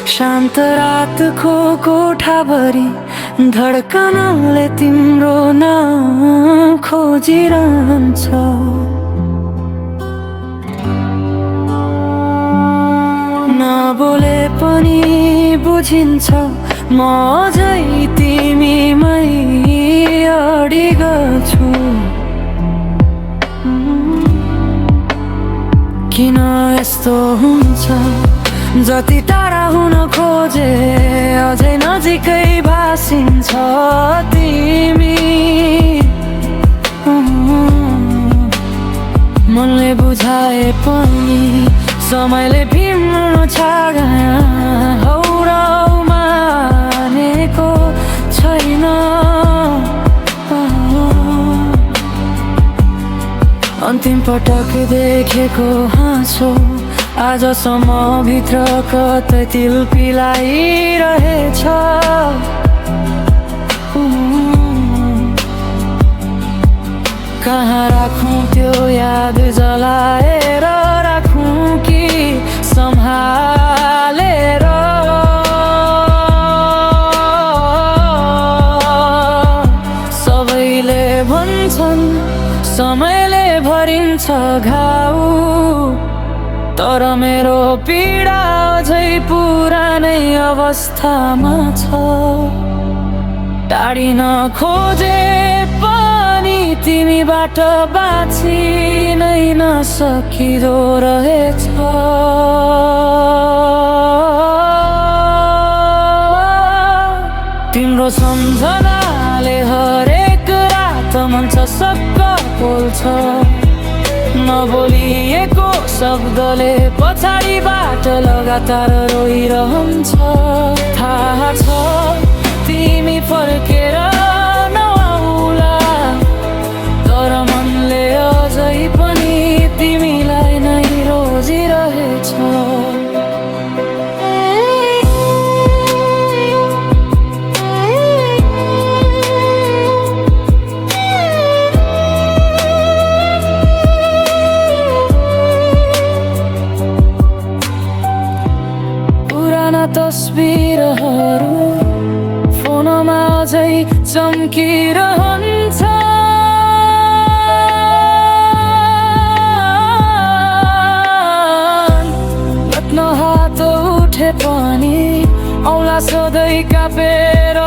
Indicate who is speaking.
Speaker 1: शान्त रातको कोठाभरि धड्कनले तिम्रो नाम खोजिरहन्छ। नबोले पनि बुझिन्छ म अझै तिमीमै अडिग छु। किन यस्तो हुन्छ जति टाढा हुन खोजे अझै नजिकै भासिन्छ तिमी। मनले बुझाए पनि समयले भिड्नु छागाया हौराउ मानेको छैन। अन्तिम पटक देखेको हाँसो आजसम्म भित्र कतै तिल पिलाइरहेछ। कहाँ राखौँ त्यो याद जलाएर राखौँ कि सम्हालेर। सबैले भन्छन् समयले भरिन्छ घाउ, तर मेरो पीडा अझै पुरानै अवस्थामा छ। टाढिन खोजे पनि तिमीबाट बाँची नै नसकिदो रहेछ। तिम्रो सम्झनाले हरेक रात मन छसक्क पोल्छ। नबोलिएको शब्दले पछाडिबाट लगातार रोइरहन्छ। थाहा छ तिमी फर्केर नआउला, तर मनले अझै पनि तिमीलाई नै रोजिरहेछ। तस्बिरहरू फोनमा अझै चम्किरहन्छ। लट्न हात उठे पनि औला सधैँ कापेर